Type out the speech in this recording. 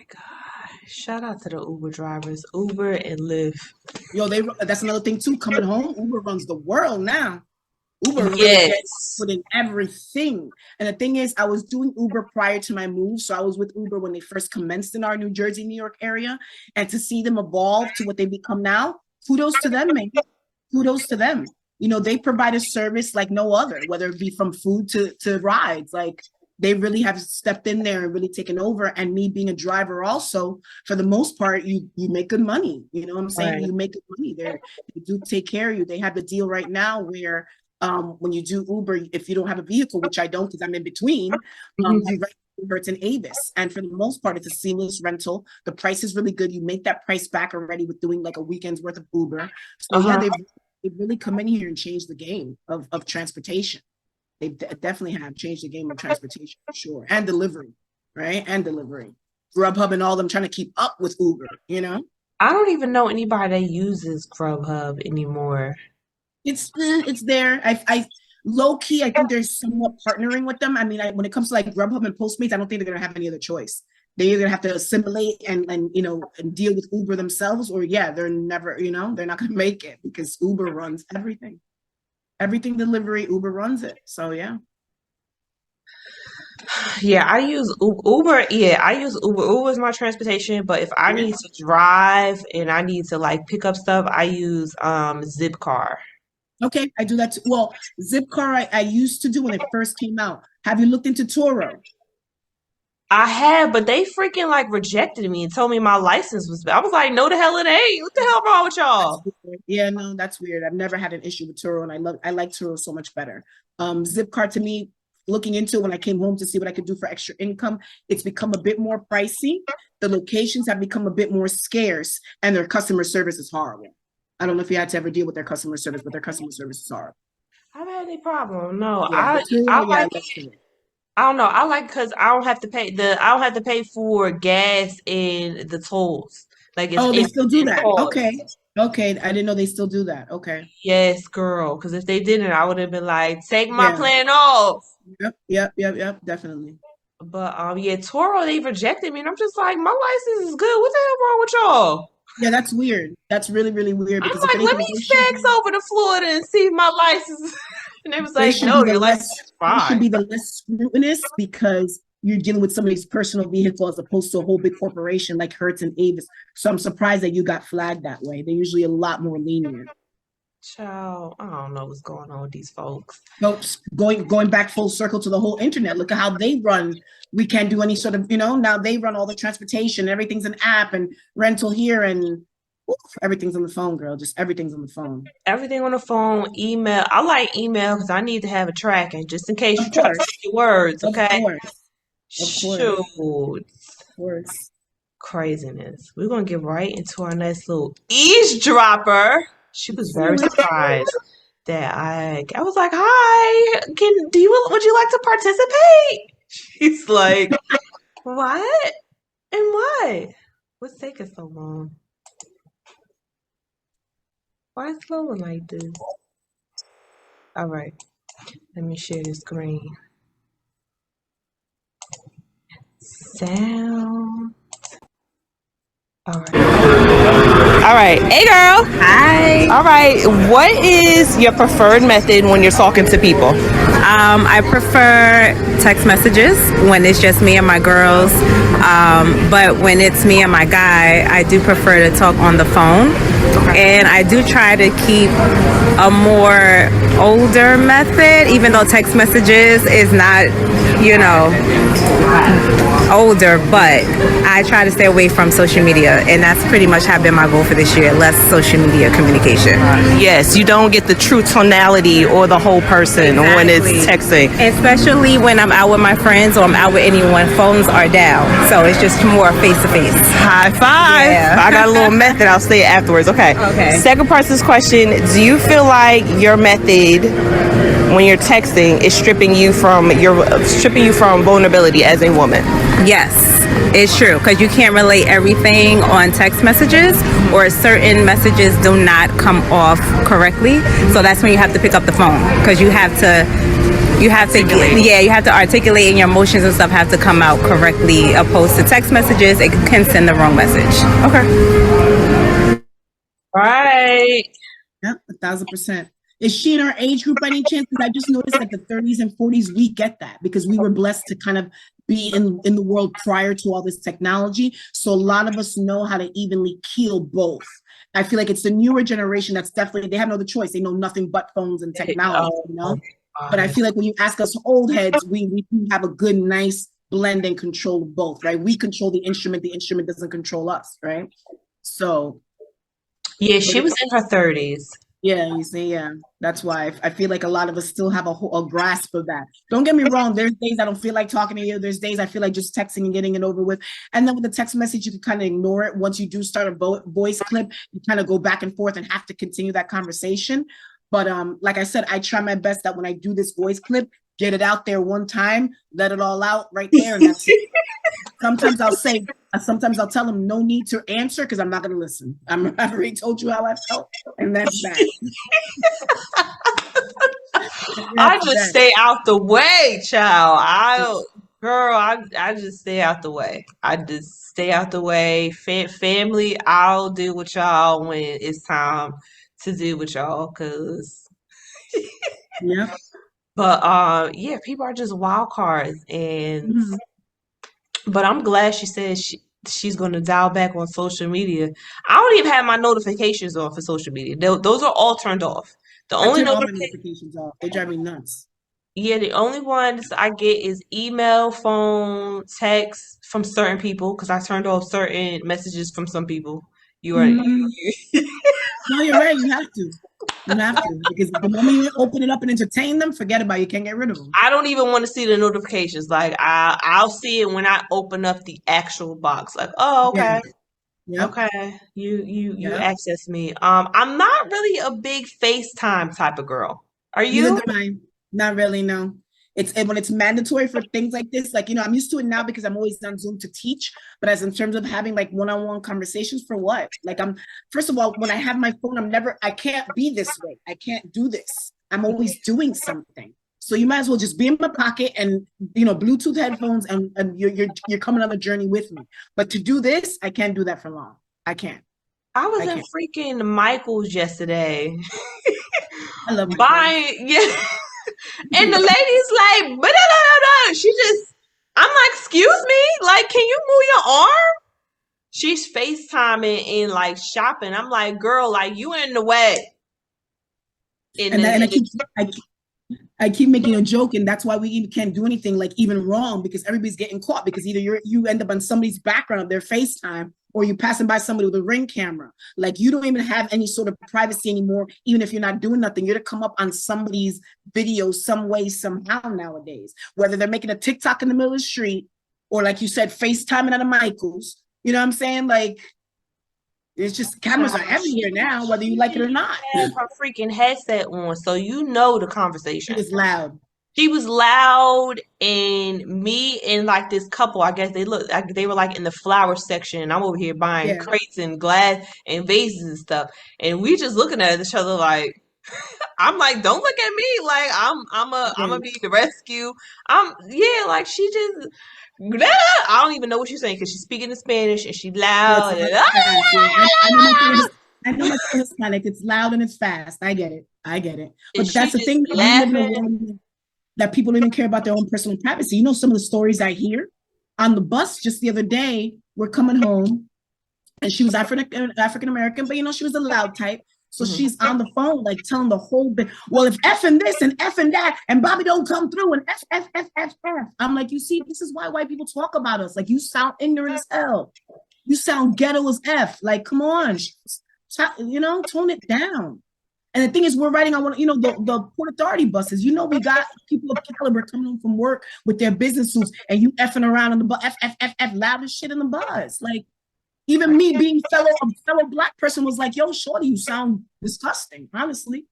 God. Shout out to the Uber drivers, Uber and Lyft. Yo, that's another thing too. Coming home, Uber runs the world now. Uber really Yes. put in everything. And the thing is, I was doing Uber prior to my move. So I was with Uber when they first commenced in our New Jersey, New York area. And to see them evolve to what they become now, kudos to them, man. Kudos to them. You know, they provide a service like no other, whether it be from food to rides. Like, they really have stepped in there and really taken over. And me being a driver also, for the most part, you make good money. You know what I'm saying? Right. You make good money. They do take care of you. They have the deal right now where when you do Uber, if you don't have a vehicle, which I don't because I'm in between, it's an Avis. And for the most part, it's a seamless rental. The price is really good. You make that price back already with doing like a weekend's worth of Uber. So yeah, they've really come in here and changed the game of transportation. They definitely have changed the game of transportation for sure. And delivery, right? And delivery. Grubhub and all them trying to keep up with Uber, you know? I don't even know anybody that uses Grubhub anymore. It's there. I low key, I think they're somewhat partnering with them. I mean, when it comes to like Grubhub and Postmates, I don't think they're gonna have any other choice. They're either gonna have to assimilate and you know and deal with Uber themselves, or they're never, you know, they're not gonna make it because Uber runs everything. Everything delivery, Uber runs it. So yeah. Yeah, I use Uber. Yeah, I use Uber. Uber is my transportation, but if I need to drive and I need to like pick up stuff, I use Zipcar. Okay, I do that too. Well, Zipcar I used to do when it first came out. Have you looked into Turo? I have, but they freaking like rejected me and told me my license was bad. I was like, no, the hell it ain't. What the hell wrong with y'all? Yeah, no, that's weird. I've never had an issue with Turo, and I like Turo so much better. Zipcar to me, looking into it when I came home to see what I could do for extra income, it's become a bit more pricey. The locations have become a bit more scarce, and their customer service is horrible. I don't know if you had to ever deal with their customer service, but their customer service is horrible. I've had any problem. No, yeah, I don't know. I like because I don't have to pay for gas and the tolls. Like they still do that. Okay. I didn't know they still do that. Okay. Yes, girl. Because if they didn't, I would have been like, take my plan off. Yep. Definitely. But Turo, they rejected me, and I'm just like, my license is good. What the hell wrong with y'all? Yeah, that's weird. That's really, really weird. Because I'm like, let me fax over to Florida and see if my license. And they was like, no, your license is fine. It should be the less scrutinous because you're dealing with somebody's personal vehicle as opposed to a whole big corporation like Hertz and Avis. So I'm surprised that you got flagged that way. They're usually a lot more lenient. Child, I don't know what's going on with these folks. No, going back full circle to the whole internet. Look at how they run. We can't do any sort of, now they run all the transportation. Everything's an app and rental here and everything's on the phone, girl. Just everything's on the phone. Everything on the phone, email. I like email because I need to have a tracking just in case you try to take your words, okay? Of course. Craziness. We're going to get right into our next little eavesdropper. She was very surprised that I was like, "Hi, would you like to participate?" She's like, "What? And what? What's taking so long? Why is it flowing like this?" All right, let me share the screen. Sound. All right. Hey, girl. Hi. All right. What is your preferred method when you're talking to people? I prefer text messages when it's just me and my girls. But when it's me and my guy, I do prefer to talk on the phone. And I do try to keep a more older method, even though text messages is not, older, but I try to stay away from social media, and that's pretty much have been my goal for this year, less social media communication. Yes, you don't get the true tonality or the whole person when it's texting. Especially when I'm out with my friends or I'm out with anyone, phones are down. So it's just more face-to-face. High five. Yeah. I got a little method. I'll say it afterwards. Okay. Second part of this question, do you feel like your method when you're texting is stripping you from vulnerability as a woman? Yes, it's true, because you can't relate everything on text messages, or certain messages do not come off correctly. So that's when you have to pick up the phone, because you have to you have to you have to articulate, and your emotions and stuff have to come out correctly, opposed to text messages. It can send the wrong message. Okay. Right. Yep, 1,000%. Is she in our age group by any chance? Because I just noticed that the 30s and 40s, we get that because we were blessed to kind of be in the world prior to all this technology. So a lot of us know how to evenly keel both. I feel like it's the newer generation that's definitely, they have no other choice. They know nothing but phones and technology, you know? But I feel like when you ask us old heads, we have a good, nice blend and control of both, right? We control the instrument doesn't control us, right? So. Yeah, she was in her 30s. Yeah, you see, yeah. That's why I feel like a lot of us still have a grasp of that. Don't get me wrong. There's days I don't feel like talking to you. There's days I feel like just texting and getting it over with. And then with the text message, you can kind of ignore it. Once you do start a voice clip, you kind of go back and forth and have to continue that conversation. But like I said, I try my best that when I do this voice clip, get it out there one time, let it all out right there. And that's it. Sometimes I'll tell them no need to answer because I'm not going to listen. I've already told you how I felt, and that's that. I just stay out the way, child. I just stay out the way. I just stay out the way. Family, I'll deal with y'all when it's time to deal with y'all, cause. Yeah. But yeah, people are just wild cards, and. But I'm glad she said she's going to dial back on social media. I don't even have my notifications on for social media. Those are all turned off. The only notifications off. They drive me nuts. Yeah, the only ones I get is email, phone, text from certain people because I turned off certain messages from some people. You are. No, you're right. You have to. You have to, because the moment you open it up and entertain them, forget about it. You can't get rid of them. I don't even want to see the notifications. Like I'll see it when I open up the actual box. Like, oh, okay. Yeah. Okay. You access me. I'm not really a big FaceTime type of girl. Are you? Neither am I. Not really, no. When it's mandatory for things like this, like, I'm used to it now because I'm always on Zoom to teach, but as in terms of having like one-on-one conversations, for what? Like, first of all, when I have my phone, I can't be this way. I can't do this. I'm always doing something. So you might as well just be in my pocket and, Bluetooth headphones, and you're coming on the journey with me. But to do this, I can't do that for long. I can't. I was in freaking Michael's yesterday. I love buying, yeah. And the lady's like, but no. I'm like, excuse me, like, can you move your arm? She's FaceTiming and like shopping. I'm like, girl, like, you in the way. I keep making a joke, and that's why we even can't do anything like even wrong, because everybody's getting caught, because either you end up on somebody's background of their FaceTime, or you're passing by somebody with a Ring camera. Like, you don't even have any sort of privacy anymore, even if you're not doing nothing. You're to come up on somebody's video some way, somehow nowadays, whether they're making a TikTok in the middle of the street, or like you said, FaceTiming at a Michael's. You know what I'm saying? Like, it's just, cameras are everywhere now, whether you like it or not. Have her freaking headset on, so the conversation. It is loud. She was loud, and me and like this couple, I guess they were like in the flower section, and I'm over here buying crates and glass and vases and stuff, and we just looking at each other like, I'm like, don't look at me, like I'm gonna be the rescue. Like she just. I don't even know what she's saying because she's speaking in Spanish and she's loud. I know it's Hispanic. It's loud and it's fast. I get it. But that's the thing. That people don't even care about their own personal privacy. Some of the stories I hear on the bus just the other day. We're coming home, and she was African American, but she was a loud type. So she's on the phone, like telling the whole bit. Well, if F and this and F and that, and Bobby don't come through, and F. I'm like, you see, this is why white people talk about us. Like, you sound ignorant as hell. You sound ghetto as F. Like, come on, tone it down. And the thing is, we're riding on the Port Authority buses. We got people of caliber coming home from work with their business suits, and you effing around on the bus, F, loud as shit in the bus. Like, even me being a fellow Black person was like, yo, shorty, you sound disgusting, honestly.